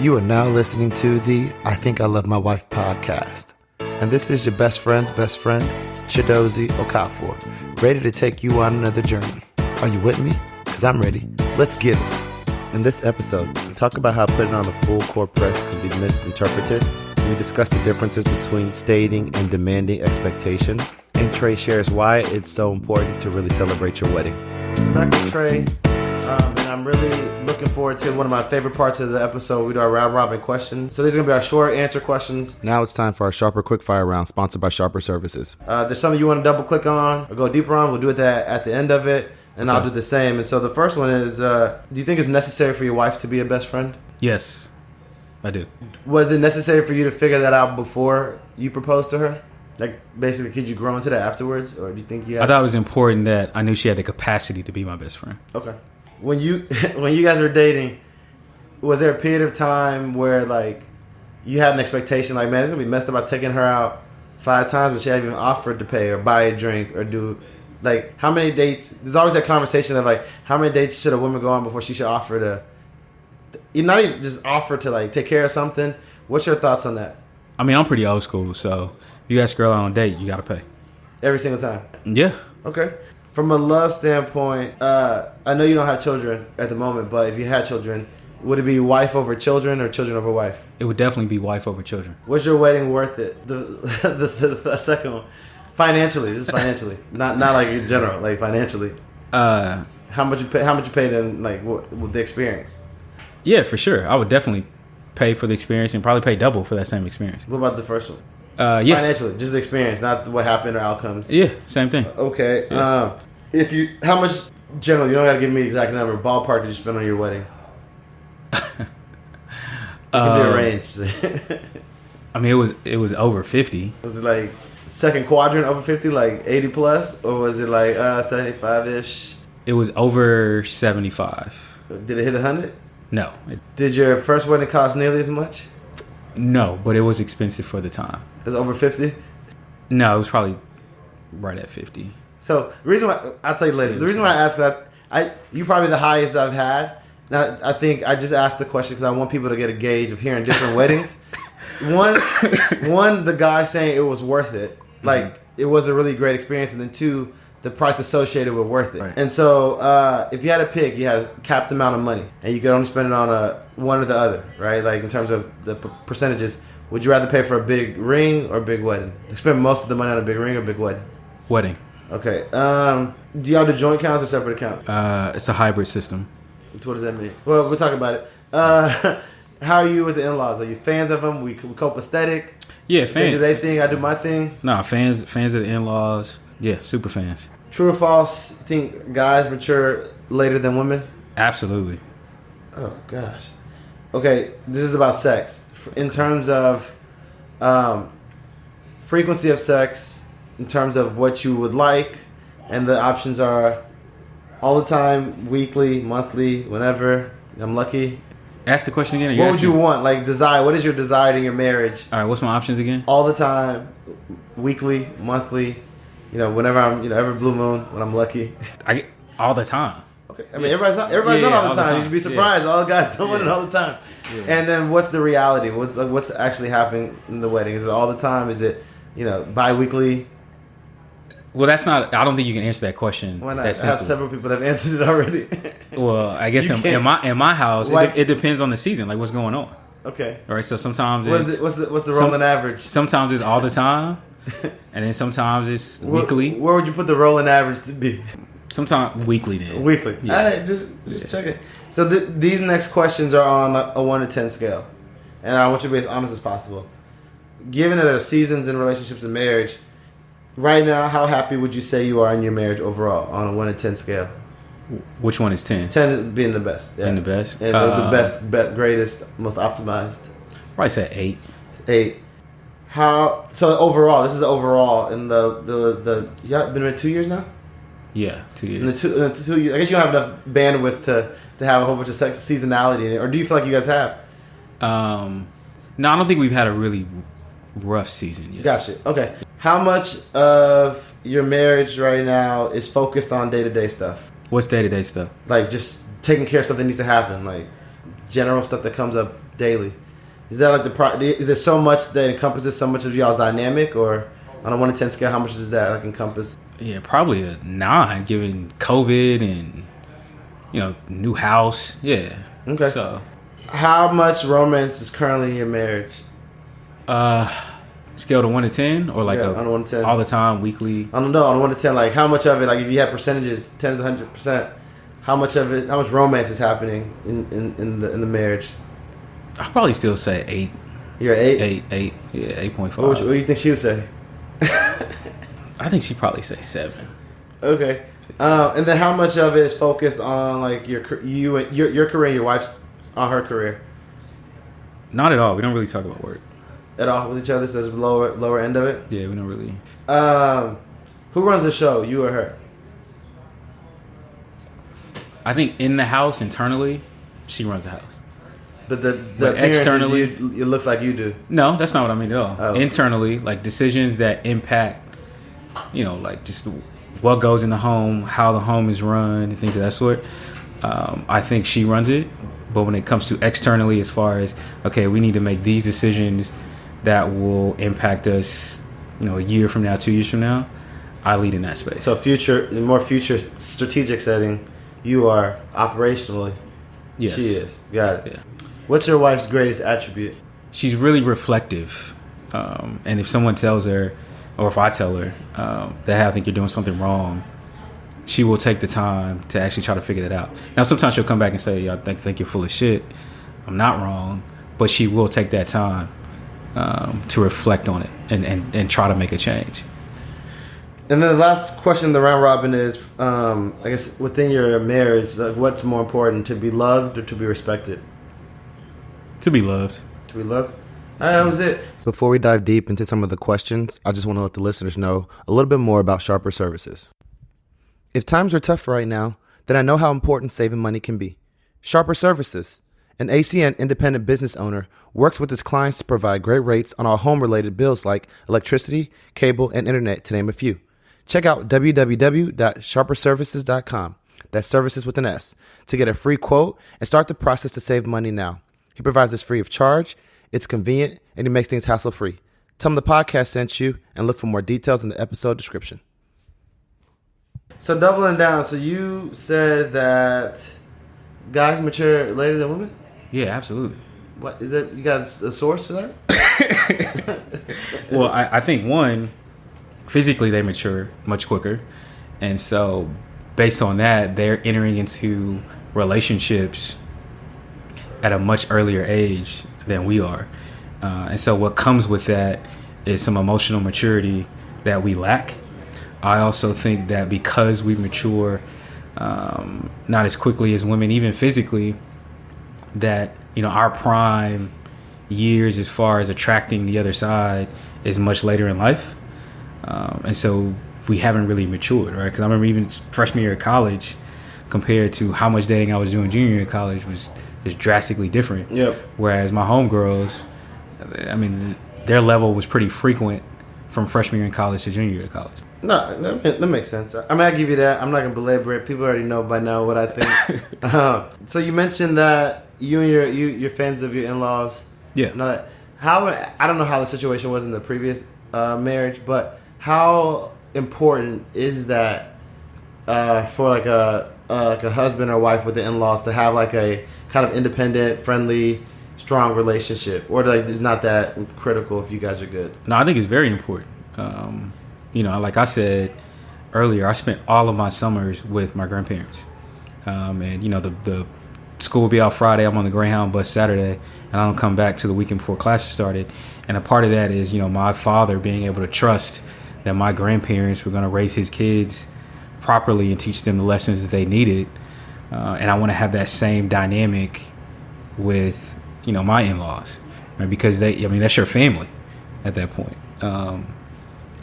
You are now listening to the I Think I Love My Wife podcast. And this is your best friend's best friend, Chidozie Okafor, ready to take you on another journey. Are you with me? Because I'm ready. Let's get it. In this episode, we talk about how putting on a full court press can be misinterpreted. We discuss the differences between stating and demanding expectations. And Trey shares why it's so important to really celebrate your wedding. Back to Trey. And I'm really looking forward to one of my favorite parts of the episode. We do our round robin question. So these are going to be our short answer questions. Now it's time for our Sharper Quickfire round, sponsored by Sharper Services. There's something you want to double click on or go deeper on. We'll do that at the end of it, and okay. I'll do the same. And so the first one is, do you think it's necessary for your wife to be a best friend? Yes, I do. Was it necessary for you to figure that out before you proposed to her? Like, basically, could you grow into that afterwards? Or do you think you had... I thought it was important that I knew she had the capacity to be my best friend. Okay. When you guys were dating, was there a period of time where, like, you had an expectation, like, man, it's going to be messed up about taking her out 5 times, but she hadn't even offered to pay or buy a drink or do, like, how many dates? There's always that conversation of, like, how many dates should a woman go on before she should offer to, not even just offer to, like, take care of something? What's your thoughts on that? I mean, I'm pretty old school, so if you ask a girl out on a date, you got to pay. Every single time? Yeah. Okay. From a love standpoint, I know you don't have children at the moment, but if you had children, would it be wife over children or children over wife? It would definitely be wife over children. Was your wedding worth it? The second one, financially. This is financially, not like in general, like financially. How much you pay? How much you paid in like with the experience? Yeah, for sure. I would definitely pay for the experience and probably pay double for that same experience. What about the first one? Yeah. Financially, just the experience, not what happened or outcomes. Yeah, same thing. Okay. Yeah. How much, generally, you don't got to give me the exact number, ballpark did you spend on your wedding? It can be arranged. I mean, it was over 50. Was it like second quadrant over 50, like 80 plus? Or was it like 75-ish? It was over 75. Did it hit 100? No. Did your first wedding cost nearly as much? No, but it was expensive for the time. It was over 50? No, it was probably right at 50. So the reason why I'll tell you later. The reason why I asked that, you probably the highest I've had. Now I think I just asked the question because I want people to get a gauge of hearing different weddings. One, the guy saying it was worth it, like it was a really great experience, and then 2, the price associated with worth it. Right. And so if you had to pick, you had a capped amount of money, and you could only spend it on one or the other, right? Like in terms of the percentages, would you rather pay for a big ring or a big wedding? You spend most of the money on a big ring or a big wedding? Wedding. Okay. Do y'all do joint accounts or separate accounts? It's a hybrid system. What does that mean? Well, we'll talk about it. How are you with the in-laws? Are you fans of them? We copacetic? Yeah, fans. They do their thing, I do my thing? No, fans of the in-laws. Yeah, super fans. True or false, think guys mature later than women? Absolutely. Oh, gosh. Okay, this is about sex. In terms of frequency of sex, in terms of what you would like, and the options are all the time, weekly, monthly, whenever. I'm lucky. Ask the question again. What would you want? Like desire. What is your desire in your marriage? All right. What's my options again? All the time, weekly, monthly. Whenever I'm, every blue moon when I'm lucky. I get all the time. Okay. I mean, everybody's not all the time. You should be surprised. All the guys don't want it all the time. Yeah. And then what's the reality? What's actually happening in the wedding? Is it all the time? Is it bi-weekly? Well, that's not. I don't think you can answer that question. Why not? I have several people that have answered it already. Well, I guess in my house, it depends on the season, like what's going on. Okay. All right. So sometimes what's the rolling average? Sometimes it's all the time, and then sometimes it's weekly. Where would you put the rolling average to be? Sometimes weekly. Then weekly. Yeah. All right, just check it. So these next questions are on a 1 to 10 scale, and I want you to be as honest as possible. Given that there are seasons in relationships and marriage. Right now, how happy would you say you are in your marriage overall on a 1 to 10 scale? Which one is 10? 10 being the best. Yeah. Being the best? And the best, greatest, most optimized. Probably say 8. 8. So overall, this is the overall in the you have been married 2 years now? Yeah, 2 years. In the 2 years, I guess you don't have enough bandwidth to have a whole bunch of seasonality in it. Or do you feel like you guys have? No, I don't think we've had a really rough season yet. Gotcha. Okay. How much of your marriage right now is focused on day-to-day stuff? What's day-to-day stuff? Like just taking care of stuff that needs to happen, like general stuff that comes up daily? Is that like is there so much that encompasses so much of y'all's dynamic, or on a 1 to 10 scale, how much does that like encompass? Yeah, probably a 9, given COVID and new house. Yeah. Okay. So, how much romance is currently in your marriage? Scale to 1 to 10, or like on 1 to 10, all the time, weekly. I don't know. On 1 to 10, like how much of it, like if you have percentages, 10 is 100%. How much of it? How much romance is happening in the marriage? I'll probably still say 8. You're 8? 8. Yeah, 8.5. What do you think she would say? I think she'd probably say 7. Okay. And then how much of it is focused on like your career, and your wife's on her career? Not at all. We don't really talk about work At all with each other. So it's lower end of it. Yeah, we don't really. Who runs the show? You or her? I think in the house internally, she runs the house. But the externally, it looks like you do. No, that's not what I mean at all. Oh. Internally, like decisions that impact, like just what goes in the home, how the home is run, and things of that sort. I think she runs it. But when it comes to externally, as far as, okay, we need to make these decisions that will impact us, a year from now, 2 years from now, I lead in that space. So more future strategic setting, you are operationally. Yes. She is. Got it. Yeah. What's your wife's greatest attribute? She's really reflective. And if someone tells her, or if I tell her that I think you're doing something wrong, she will take the time to actually try to figure that out. Now, sometimes she'll come back and say, I think you're full of shit. I'm not wrong. But she will take that time to reflect on it and try to make a change. And then the last question in the round robin is, I guess, within your marriage, like, what's more important, to be loved or to be respected? To be loved. To be loved? That was it. Before we dive deep into some of the questions, I just want to let the listeners know a little bit more about Sharper Services. If times are tough right now, then I know how important saving money can be. Sharper Services, an ACN independent business owner, works with its clients to provide great rates on all home-related bills like electricity, cable, and internet, to name a few. Check out www.sharperservices.com, that's services with an S, to get a free quote and start the process to save money now. He provides this free of charge, it's convenient, and he makes things hassle-free. Tell him the podcast sent you, and look for more details in the episode description. So doubling down, so you said that guys mature later than women? Yeah, absolutely. What is it? You got a source for that? Well, I think one, physically they mature much quicker, and so based on that, they're entering into relationships at a much earlier age than we are, and so what comes with that is some emotional maturity that we lack. I also think that because we mature not as quickly as women, even physically, that our prime years as far as attracting the other side is much later in life, and so we haven't really matured, right? Because I remember even freshman year of college compared to how much dating I was doing junior year of college was drastically different. Yep. Whereas my homegirls, I mean, their level was pretty frequent from freshman year in college to junior year of college. No, that makes sense. I mean, I give you that. I'm not gonna belabor it. People already know by now what I think. So you mentioned that you and you're fans of your in-laws. Yeah. I don't know how the situation was in the previous marriage, but how important is that for like a husband or wife with the in-laws to have like a kind of independent, friendly, strong relationship, or like it's not that critical if you guys are good? No, I think it's very important. Like I said earlier, I spent all of my summers with my grandparents. And the school will be out Friday. I'm on the Greyhound bus Saturday, and I don't come back till the weekend before classes started. And a part of that is, my father being able to trust that my grandparents were going to raise his kids properly and teach them the lessons that they needed. And I want to have that same dynamic with, my in-laws, right? Because that's your family at that point.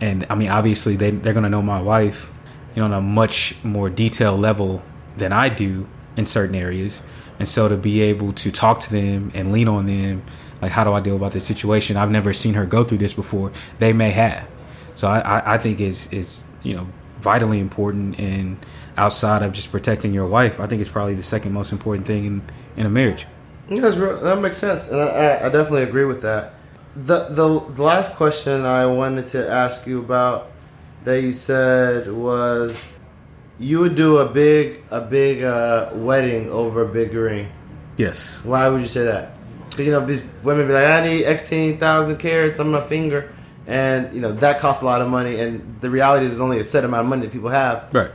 And I mean, obviously they're going to know my wife, on a much more detailed level than I do in certain areas. And so to be able to talk to them and lean on them, like, how do I deal about this situation? I've never seen her go through this before. They may have. So I think it's vitally important, and outside of just protecting your wife, I think it's probably the second most important thing in a marriage. Yeah, that makes sense, and I definitely agree with that. The last question I wanted to ask you about that you said was you would do a big wedding over a big ring. Yes. Why would you say that? Because these women be like, I need 18,000 carats on my finger, and that costs a lot of money. And the reality is, there's only a set amount of money that people have. Right.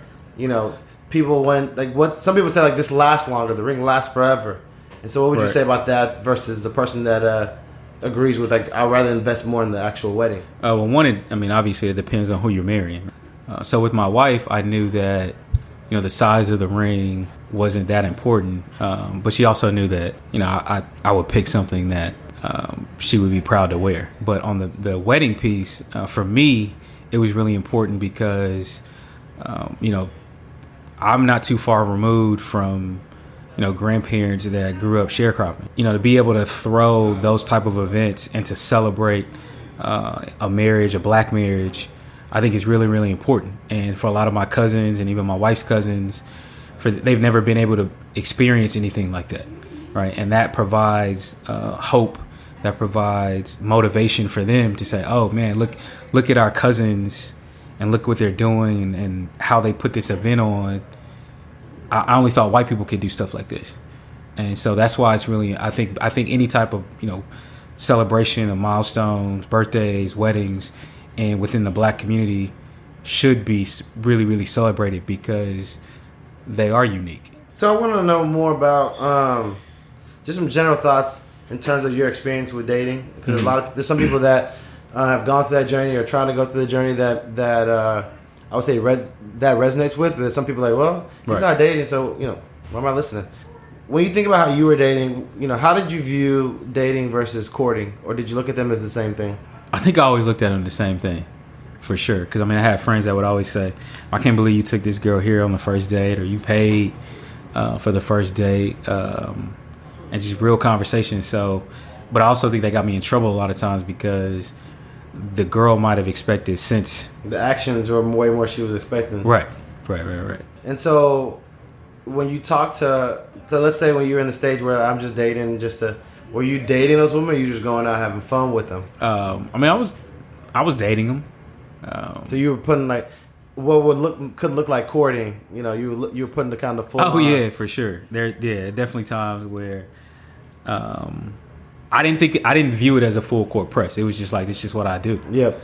People what some people say, like, this lasts longer. The ring lasts forever. And so, what would you say about that versus the person that agrees with, like, I'd rather invest more in the actual wedding? Well, obviously it depends on who you're marrying. So with my wife, I knew that the size of the ring wasn't that important, but she also knew that I would pick something that she would be proud to wear. But on the wedding piece, for me, it was really important because I'm not too far removed from grandparents that grew up sharecropping. To be able to throw those type of events and to celebrate a marriage, a black marriage, I think is really, really important. And for a lot of my cousins and even my wife's cousins, they've never been able to experience anything like that, right? And that provides hope, that provides motivation for them to say, oh man, look at our cousins and look what they're doing and how they put this event on. I only thought white people could do stuff like this. And so that's why it's really, I think any type of, celebration of milestones, birthdays, weddings, and within the black community should be really, really celebrated because they are unique. So I want to know more about just some general thoughts in terms of your experience with dating. Because there's some people that have gone through that journey or trying to go through the journey that I would say that resonates with. But there's some people like, well, he's not dating, so why am I listening? When you think about how you were dating, how did you view dating versus courting, or did you look at them as the same thing? I think I always looked at them the same thing, for sure. Because I had friends that would always say, "I can't believe you took this girl here on the first date, or you paid for the first date," and just real conversations. So, but I also think they got me in trouble a lot of times because the girl might have expected since the actions were way more she was expecting. Right. And so, when you talk to let's say when you're in the stage where I'm just dating, were you dating those women, or you just going out having fun with them? I was dating them. So you were putting like what could look like courting. You were putting the kind of full. Oh yeah, for sure. There definitely times where I didn't view it as a full court press. It was just like, it's just what I do. Yep.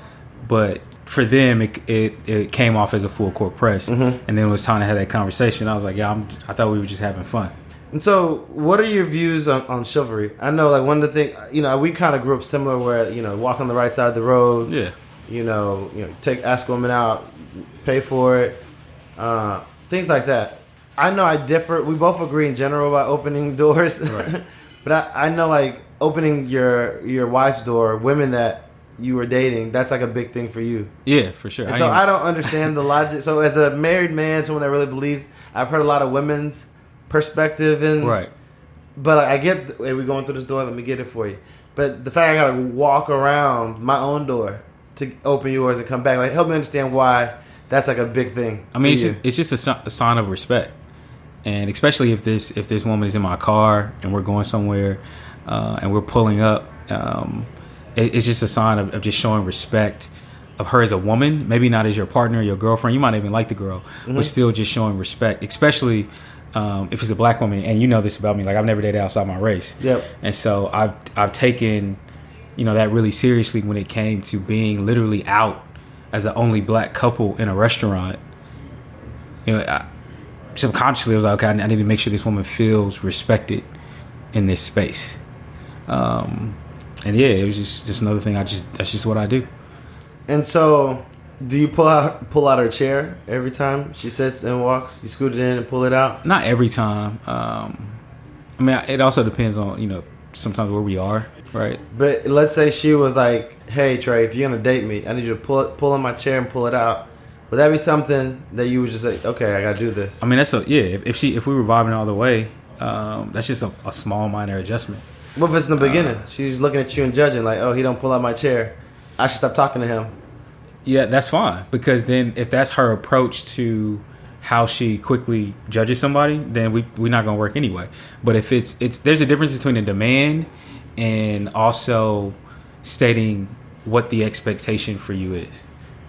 But for them, it came off as a full court press, and then it was time to have that conversation. I was like, yeah, I thought we were just having fun. And so, what are your views on chivalry? I know, like, one of the things, we kind of grew up similar, where walk on the right side of the road. Yeah. Ask women out, pay for it, things like that. I know I differ. We both agree in general about opening doors, right. But I know, like, opening your wife's door, women that you were dating, that's like a big thing for you. Yeah, for sure. And so I don't understand the logic. So as a married man, someone that really believes, I've heard a lot of women's perspective right. But like, I get, hey, we're going through this door, let me get it for you. But the fact I gotta walk around my own door to open yours and come back, like, help me understand why that's like a big thing. It's just a sign of respect, and especially if this woman is in my car and we're going somewhere and we're pulling up, it's just a sign of just showing respect of her as a woman. Maybe not as your partner, your girlfriend. You might even like the girl, but still just showing respect, especially if it's a black woman. And you know this about me, like, I've never dated outside my race. Yep. And so I've taken that really seriously when it came to being literally out as the only black couple in a restaurant. Subconsciously I was like, okay, I need to make sure this woman feels respected in this space. And yeah, it was just another thing. That's just what I do. And so, do you pull out her chair every time she sits and walks? You scoot it in and pull it out? Not every time. It also depends on sometimes where we are, right? But let's say she was like, "Hey Trey, if you're gonna date me, I need you to pull on my chair and pull it out." Would that be something that you would just say, "Okay, I gotta do this"? If we were vibing all the way, that's just a small minor adjustment. What if it's in the beginning? She's looking at you and judging, like, "Oh, he don't pull out my chair. I should stop talking to him." Yeah, that's fine, because then if that's her approach to how she quickly judges somebody, then we're not gonna work anyway. But if it's there's a difference between a demand and also stating what the expectation for you is.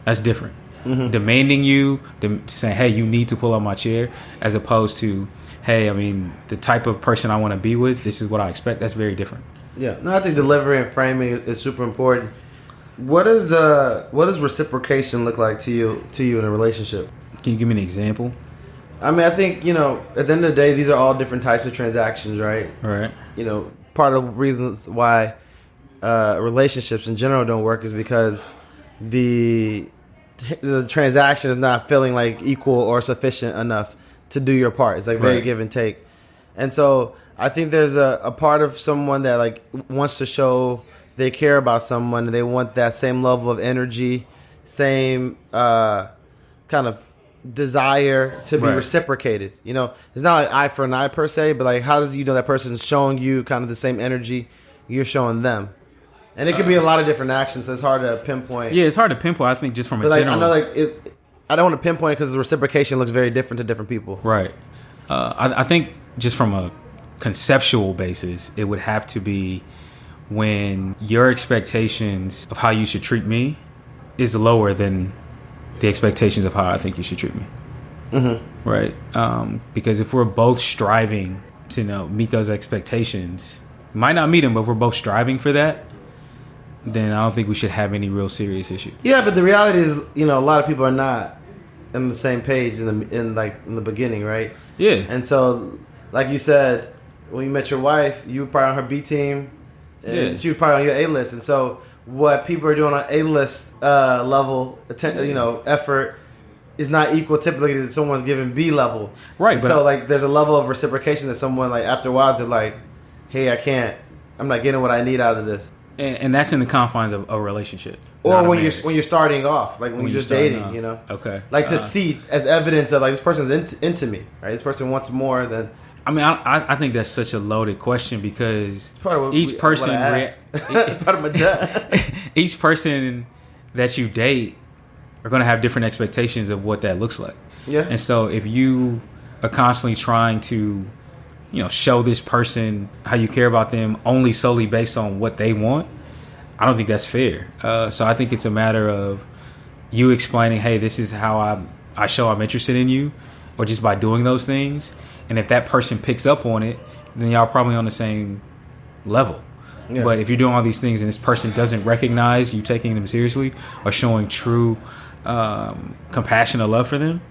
That's different. Demanding you, saying, hey, you need to pull out my chair, as opposed to, hey, I mean, the type of person I want to be with, this is what I expect. That's very different. Yeah, no, I think delivery and framing is super important. What does reciprocation look like to you in a relationship? Can you give me an example? I mean, I think, you know, at the end of the day, these are all different types of transactions, right? Right. You know, part of the reasons why relationships in general don't work is because the transaction is not feeling like equal or sufficient enough to do your part. It's like very give and take. And so I think there's a part of someone that like wants to show they care about someone and they want that same level of energy, same kind of desire to be reciprocated. You know, it's not like eye for an eye per se, but like how does you know that person's showing you kind of the same energy you're showing them? And it could be a lot of different actions, so it's hard to pinpoint. Yeah, it's hard to pinpoint. I think just from a like, general. I know, like I don't want to pinpoint it because the reciprocation looks very different to different people. Right. I think just from a conceptual basis, it would have to be when your expectations of how you should treat me is lower than the expectations of how I think you should treat me. Mm-hmm. Right. Because if we're both striving to meet those expectations, might not meet them, but we're both striving for that, then I don't think we should have any real serious issue. Yeah, but the reality is, a lot of people are not on the same page in the beginning, right? Yeah. And so, like you said, when you met your wife, you were probably on her B team, and she was probably on your A list. And so, what people are doing on A list level, effort, is not equal typically to someone's giving B level. Right. And so, like, there's a level of reciprocation that someone, like, after a while, they're like, hey, I'm not getting what I need out of this. And that's in the confines of a relationship. Or when you're starting off, like when you're just dating, Okay. Like to see as evidence of like this person's into me, right? This person wants more than. I mean, I think that's such a loaded question because each person each person that you date are going to have different expectations of what that looks like. Yeah. And so if you are constantly trying to show this person how you care about them only solely based on what they want, I don't think that's fair. So I think it's a matter of you explaining, hey, this is how I show I'm interested in you, or just by doing those things. And if that person picks up on it, then y'all probably on the same level. Yeah. But if you're doing all these things and this person doesn't recognize you taking them seriously or showing true compassion or love for them,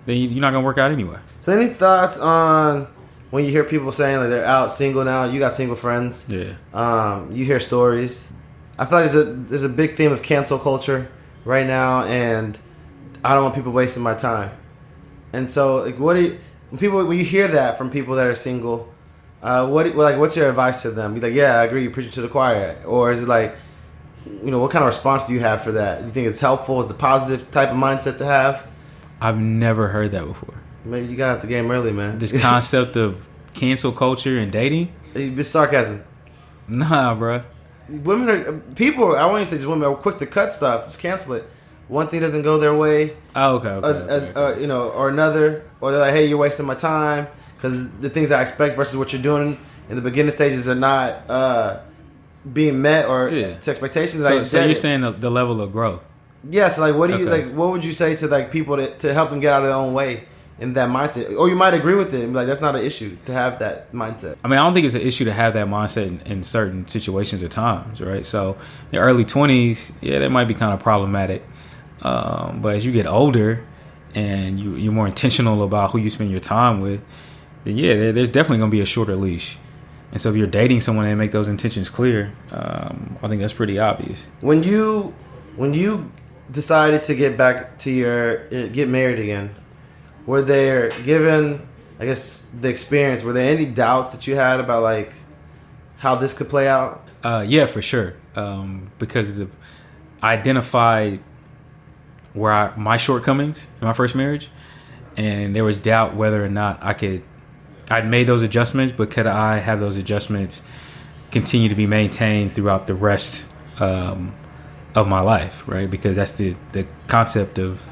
then you're not going to work out anyway. So any thoughts on when you hear people saying like they're out single now? You got single friends. Yeah. You hear stories. I feel like there's a big theme of cancel culture right now, and I don't want people wasting my time. And so, like, when you hear that from people that are single, what's your advice to them? You're like, yeah, I agree, you preach it to the choir, or is it like, what kind of response do you have for that? You think it's helpful? Is it a positive type of mindset to have? I've never heard that before. Maybe you got out the game early, man. This concept of cancel culture and dating? It's sarcasm. Nah, bro. I won't even say just women are quick to cut stuff. Just cancel it. One thing doesn't go their way. Oh, okay. Or another. Or they're like, hey, you're wasting my time. Because the things I expect versus what you're doing in the beginning stages are not being met or to expectations. So you're saying the level of growth. Yes. Like, what do you like? What would you say to like people to help them get out of their own way in that mindset? Or you might agree with it and be like, that's not an issue to have that mindset. I mean, I don't think it's an issue to have that mindset in certain situations or times, right? So in the early 20s, that might be kind of problematic. But as you get older and you're more intentional about who you spend your time with, then there's definitely going to be a shorter leash. And so if you're dating someone and make those intentions clear, I think that's pretty obvious. When you decided to get married again, were there, given, I guess, the experience, were there any doubts that you had about like how this could play out? Yeah, for sure. Because I identified my shortcomings in my first marriage, and there was doubt whether or not I'd made those adjustments, but could I have those adjustments continue to be maintained throughout the rest of my life, right? Because that's the concept of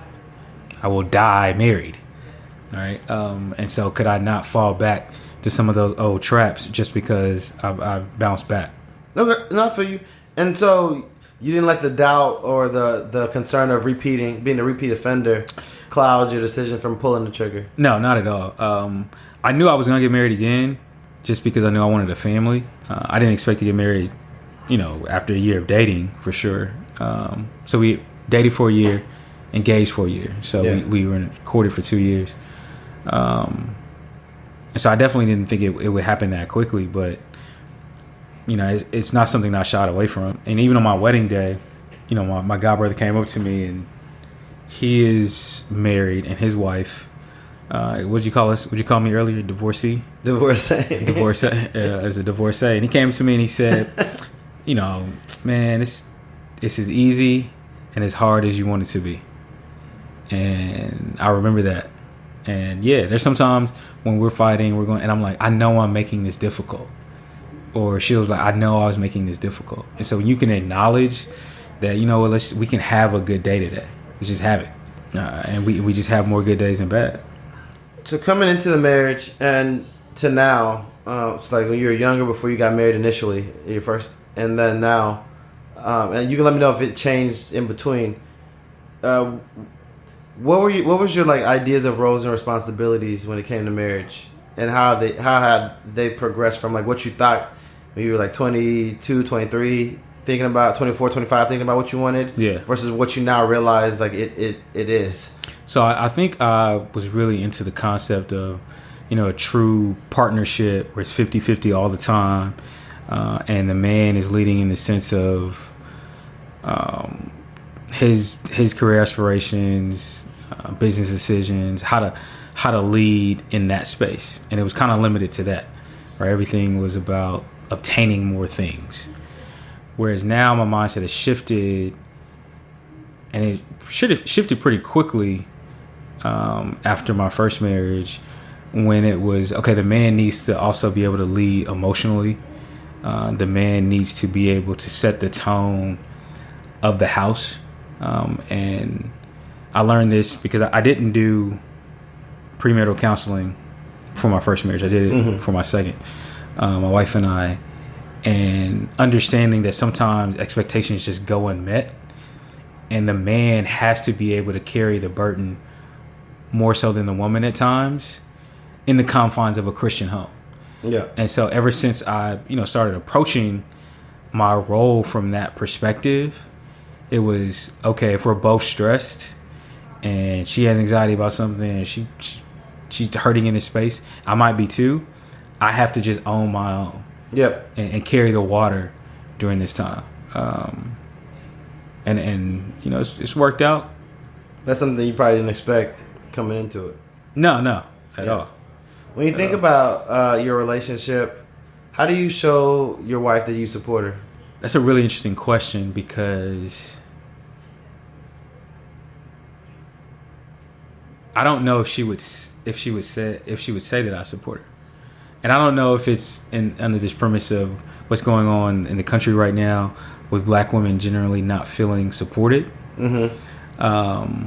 I will die married. right? And so could I not fall back to some of those old traps just because I bounced back? No, not for you. And so you didn't let the doubt or the concern of being a repeat offender cloud your decision from pulling the trigger? No, not at all. I knew I was going to get married again just because I knew I wanted a family. I didn't expect to get married, after a year of dating, for sure. So we dated for a year, engaged for a year. So we were courted for 2 years. And so I definitely didn't think it would happen that quickly, but it's not something that I shied away from. And even on my wedding day, my godbrother came up to me, and he is married, and his wife, what'd you call us? What'd you call me earlier? Divorcee? Divorcee. As a divorcee. And he came to me and he said, man, it's as easy and as hard as you want it to be. And I remember that. And there's sometimes when we're fighting, and I'm like, I know I'm making this difficult. Or she was like, I know I was making this difficult. And so you can acknowledge that, we can have a good day today. Let's just have it. And we just have more good days than bad. So coming into the marriage and to now, it's like when you were younger before you got married initially, your first, and then now, and you can let me know if it changed in between. What was your ideas of roles and responsibilities when it came to marriage, and how had they progressed from what you thought when you were 22, 23, thinking about 24, 25, thinking about what you wanted, versus what you now realize it is. So I think I was really into the concept of a true partnership where it's 50-50 all the time, and the man is leading in the sense of his career aspirations, business decisions, how to lead in that space. And it was kind of limited to that, right? Everything was about obtaining more things. Whereas now my mindset has shifted, and it shifted pretty quickly after my first marriage, when it was, okay, the man needs to also be able to lead emotionally. The man needs to be able to set the tone of the house. And I learned this because I didn't do premarital counseling for my first marriage. I did it for my second. My wife and I, and understanding that sometimes expectations just go unmet, and the man has to be able to carry the burden more so than the woman at times in the confines of a Christian home. Yeah. And so ever since I, started approaching my role from that perspective, it was, okay, if we're both stressed and she has anxiety about something and she's hurting in this space, I might be too. I have to just own my own. Yep. And carry the water during this time. And it's worked out. That's something you probably didn't expect coming into it. No, at all. When you think about your relationship, how do you show your wife that you support her? That's a really interesting question, because I don't know if she would say that I support her. And I don't know if it's under this premise of what's going on in the country right now with black women generally not feeling supported. Mm-hmm.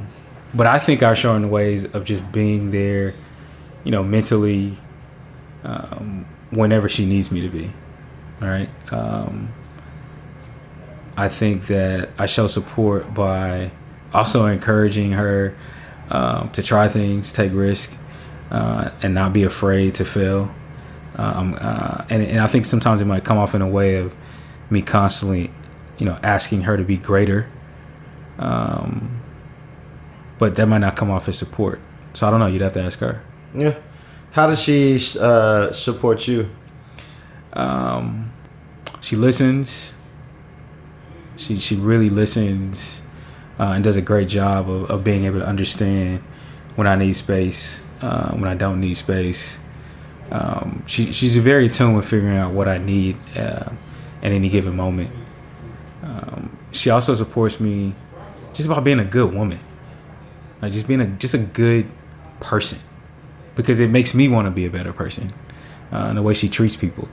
But I think I show in ways of just being there, mentally, whenever she needs me to be. All right. I think that I show support by also encouraging her to try things, take risks, and not be afraid to fail. And I think sometimes it might come off in a way of me constantly, asking her to be greater. But that might not come off as support. So I don't know. You'd have to ask her. Yeah. How does she support you? She listens. She really listens, and does a great job of being able to understand when I need space, when I don't need space. She's very attuned with figuring out what I need at any given moment. She also supports me just about being a good woman, just being a good person, because it makes me want to be a better person. The way she treats people,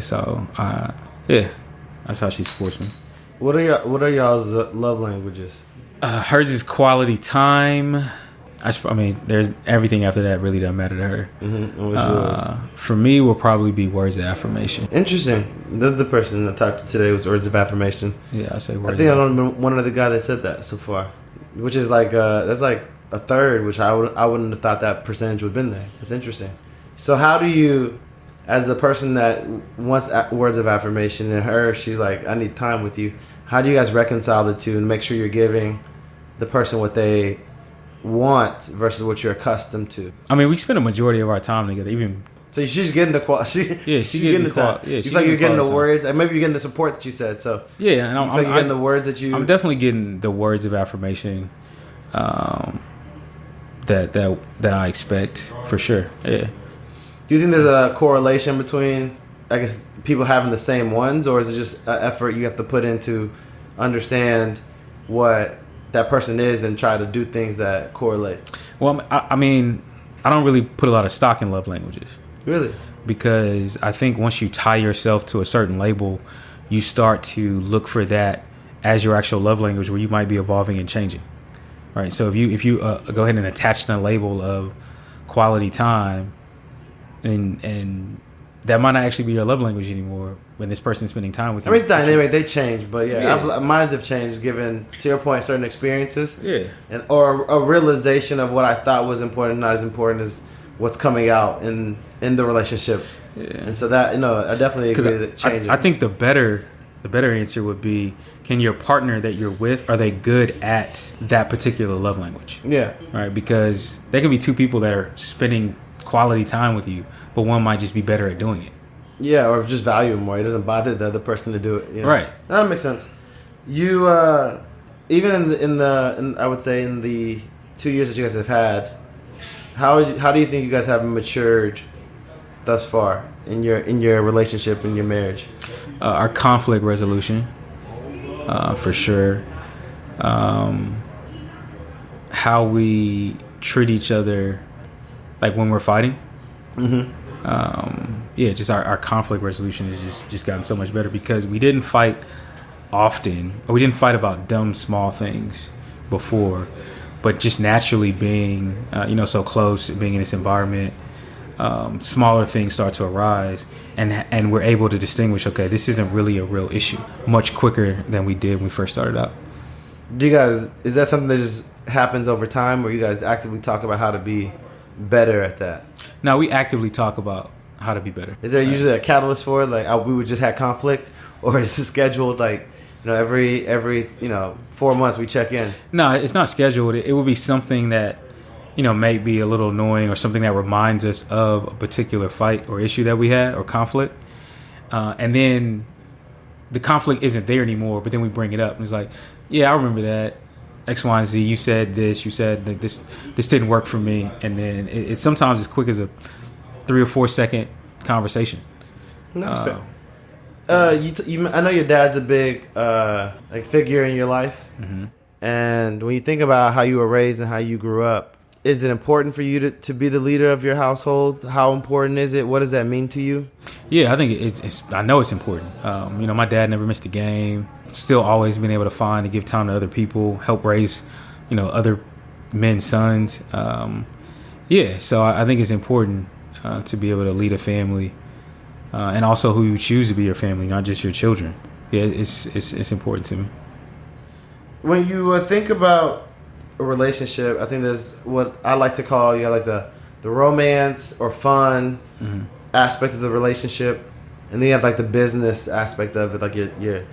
So that's how she supports me. What are y'all's love languages? Hers is quality time, I mean, there's everything after that really doesn't matter to her. Mm-hmm. What's yours? For me, will probably be words of affirmation. Interesting. The person I talked to today was words of affirmation. Yeah, I say words. I think I don't know one other guy that said that so far, which is like that's like a third, which I wouldn't have thought that percentage would have been there. That's interesting. So how do you, as the person that wants words of affirmation, and her, she's like, I need time with you. How do you guys reconcile the two and make sure you're giving the person what they want versus what you're accustomed to? I mean, we spend a majority of our time together. Even so, she's getting the quality. she's getting the time. Yeah, you feel like you're getting the words, and maybe you're getting the support that you said. So yeah, and you're getting the words that you. I'm definitely getting the words of affirmation that I expect for sure. Yeah. Do you think there's a correlation between, I guess, people having the same ones, or is it just an effort you have to put in to understand what that person is and try to do things that correlate? Well, I mean, I don't really put a lot of stock in love languages. Really? Because I think once you tie yourself to a certain label, you start to look for that as your actual love language, where you might be evolving and changing. Right? So if you go ahead and attach a label of quality time, and that might not actually be your love language anymore when this person's spending time with you. I mean, it's dynamic. They change, but yeah. Mine have changed given, to your point, certain experiences. Yeah. Or a realization of what I thought was important, not as important as what's coming out in the relationship. Yeah. And so that, I definitely agree that changing. I think the better answer would be, can your partner that you're with, are they good at that particular love language? Yeah. Right? Because there can be two people that are spending quality time with you, but one might just be better at doing it. Yeah, or just value it more. It doesn't bother the other person to do it. Right. That makes sense. You, even in I would say in the 2 years that you guys have had, how do you think you guys have matured thus far in your relationship, in your marriage? Our conflict resolution, for sure. How we treat each other, like when we're fighting. Mm-hmm. Just our conflict resolution has just gotten so much better, because we didn't fight often, or we didn't fight about dumb small things before, but just naturally being so close, being in this environment, smaller things start to arise, and we're able to distinguish, okay, this isn't really a real issue, much quicker than we did when we first started out. Do you guys, is that something that just happens over time, or you guys actively talk about how to be better at that? No, we actively talk about how to be better. Is there usually a catalyst for it? Like, we would just have conflict, or is it scheduled? Like, every 4 months we check in. No, it's not scheduled. It would be something that may be a little annoying, or something that reminds us of a particular fight or issue that we had, or conflict, and then the conflict isn't there anymore. But then we bring it up, and it's like, yeah, I remember that. X, Y, and Z, you said this, you said that this didn't work for me. And then it's sometimes as quick as a 3 or 4 second conversation. That's fair. I know your dad's a big figure in your life. Mm-hmm. And when you think about how you were raised and how you grew up, is it important for you to be the leader of your household? How important is it? What does that mean to you? Yeah, I think I know it's important. My dad never missed a game. Still always been able to find and give time to other people, help raise, other men's sons. So I think it's important to be able to lead a family, and also who you choose to be your family, not just your children. Yeah, it's important to me. When you think about a relationship, I think there's what I like to call like the romance or fun mm-hmm. aspect of the relationship, and then you have like the business aspect of it, like your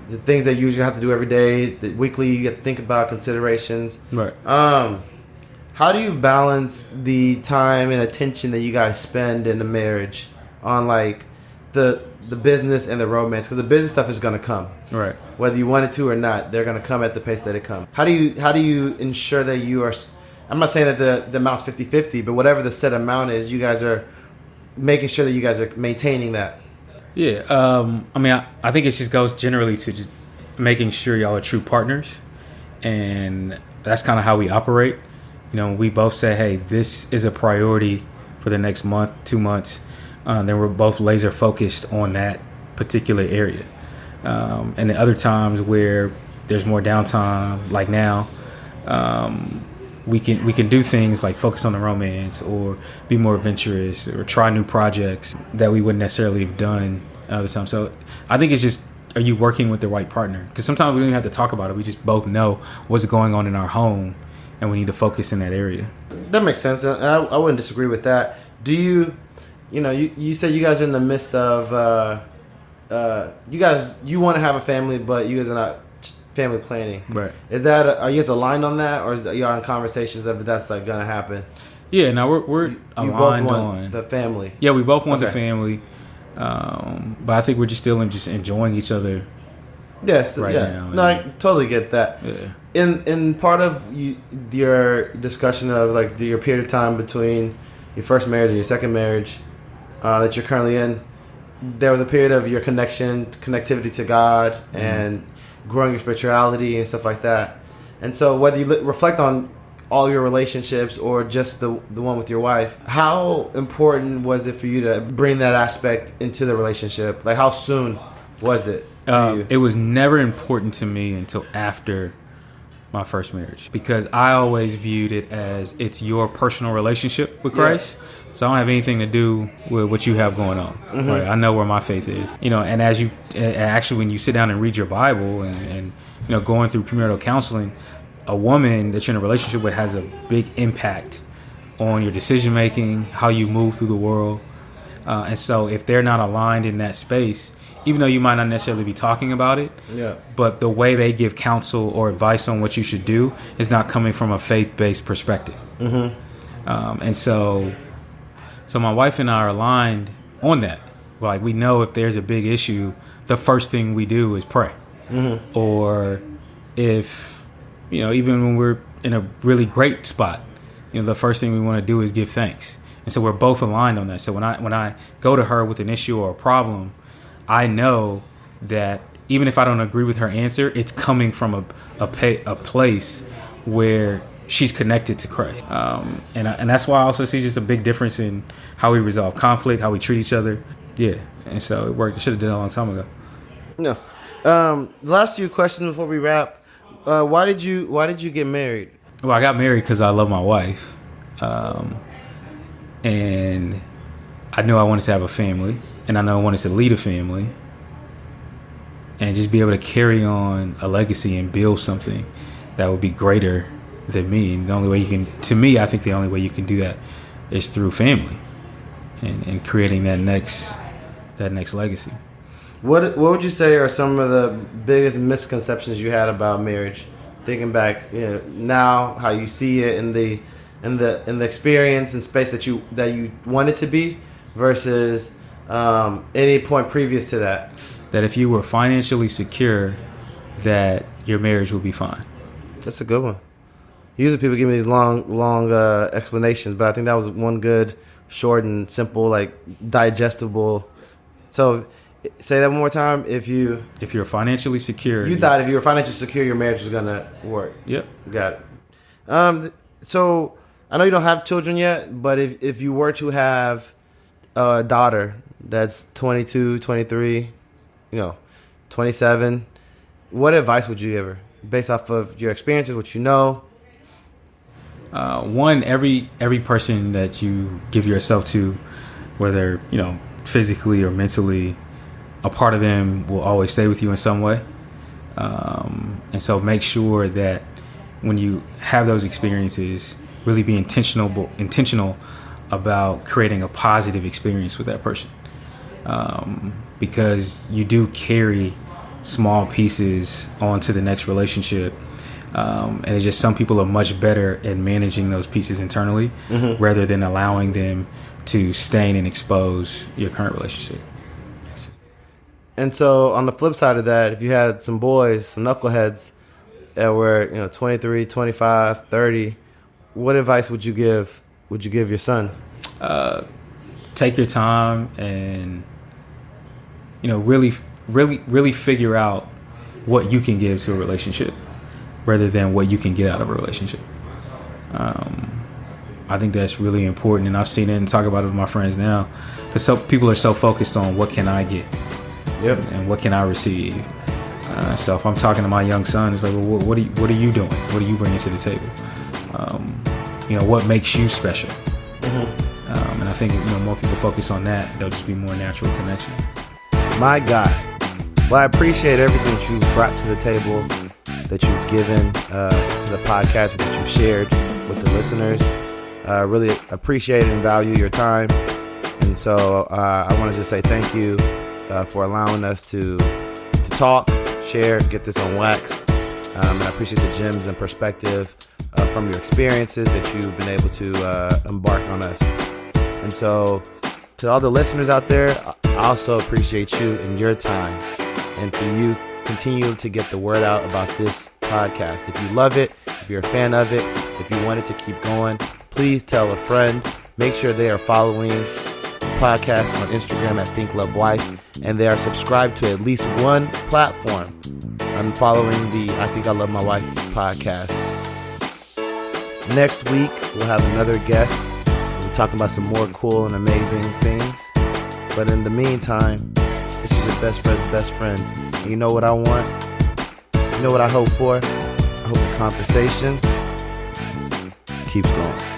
the things that you usually have to do every day, the weekly you have to think about considerations. Right. How do you balance the time and attention that you guys spend in the marriage on like the business and the romance? Because the business stuff is going to come. Right. Whether you want it to or not, they're going to come at the pace that it comes. How do you ensure that you are, I'm not saying that the amount's 50-50, but whatever the set amount is, you guys are making sure that you guys are maintaining that? Yeah, I think it just goes generally to just making sure y'all are true partners, and that's kind of how we operate. We both say, hey, this is a priority for the next month, 2 months. Then we're both laser focused on that particular area. And the other times where there's more downtime, like now, we can do things like focus on the romance or be more adventurous or try new projects that we wouldn't necessarily have done other times. So I think it's just, are you working with the right partner? Because sometimes we don't even have to talk about it. We just both know what's going on in our home, and we need to focus in that area. That makes sense, and I wouldn't disagree with that. Do you, you said you guys are in the midst of, you want to have a family, but you guys are not family planning. Right. Are you guys aligned on that, or are you in conversations of that's like gonna happen? Yeah, now we're aligned both want on the family. Yeah, we both want the family, but I think we're just still enjoying each other. Yes, right now. No, I totally get that. Yeah. In part of your discussion of like your period of time between your first marriage and your second marriage that you're currently in, there was a period of your connectivity to God and growing your spirituality and stuff like that. And so whether you reflect on all your relationships or just the one with your wife, how important was it for you to bring that aspect into the relationship? Like, how soon was it for you? It was never important to me until after my first marriage, because I always viewed it as it's your personal relationship with Christ. So I don't have anything to do with what you have going on. Right? I know where my faith is, and as you actually, when you sit down and read your Bible and going through premarital counseling, a woman that you're in a relationship with has a big impact on your decision making, how you move through the world. And so if they're not aligned in that space, even though you might not necessarily be talking about it, but the way they give counsel or advice on what you should do is not coming from a faith-based perspective. And so my wife and I are aligned on that. Like, we know if there's a big issue, the first thing we do is pray. Or if, even when we're in a really great spot, the first thing we want to do is give thanks. And so we're both aligned on that. So when I go to her with an issue or a problem, I know that even if I don't agree with her answer, it's coming from a place where she's connected to Christ. And that's why I also see just a big difference in how we resolve conflict, how we treat each other. Yeah. And so it worked. I should have done it a long time ago. No. Last few questions before we wrap. Why did you get married? Well, I got married because I love my wife. And I knew I wanted to have a family. And I know I wanted to lead a family and just be able to carry on a legacy and build something that would be greater than me. And the only way I think the only way you can do that is through family and creating that next legacy. What would you say are some of the biggest misconceptions you had about marriage? Thinking back, now how you see it in the experience and space that you want it to be versus any point previous to that. That if you were financially secure, that your marriage will be fine. That's a good one. Usually people give me these long explanations, but I think that was one good, short and simple, like digestible. So say that one more time. If you're financially secure, thought if you were financially secure, your marriage was gonna work. Yep, got it. So I know you don't have children yet, but if you were to have a daughter that's 22, 23, 27, what advice would you give her based off of your experiences, what you know? One, every person that you give yourself to, whether physically or mentally, a part of them will always stay with you in some way. And so make sure that when you have those experiences, really be intentional about creating a positive experience with that person. Because you do carry small pieces onto the next relationship. And it's just some people are much better at managing those pieces internally rather than allowing them to stain and expose your current relationship. And so on the flip side of that, if you had some boys, some knuckleheads that were 23, 25, 30, what advice would you give your son? Take your time and really figure out what you can give to a relationship rather than what you can get out of a relationship. I think that's really important, and I've seen it and talk about it with my friends now, because some people are so focused on what can I get, and what can I receive. So if I'm talking to my young son, it's like, well, what are you doing? What are you bringing to the table? what makes you special. And I think, more people focus on that, there'll just be more natural connection. My God. Well, I appreciate everything that you've brought to the table, that you've given to the podcast, that you've shared with the listeners. Really appreciate and value your time. And so I want to just say thank you for allowing us to talk, share, get this on wax. And I appreciate the gems and perspective from your experiences that you've been able to embark on us. And so to all the listeners out there, I also appreciate you and your time. And for you, continue to get the word out about this podcast. If you love it, if you're a fan of it, if you want it to keep going, please tell a friend. Make sure they are following the podcast on Instagram at Think Love Wife, and they are subscribed to at least one platform. I'm following the I Think I Love My Wife podcast. Next week, we'll have another guest. We're talking about some more cool and amazing things. But in the meantime, this is your best friend's best friend. And you know what I want? You know what I hope for? I hope the conversation keeps going.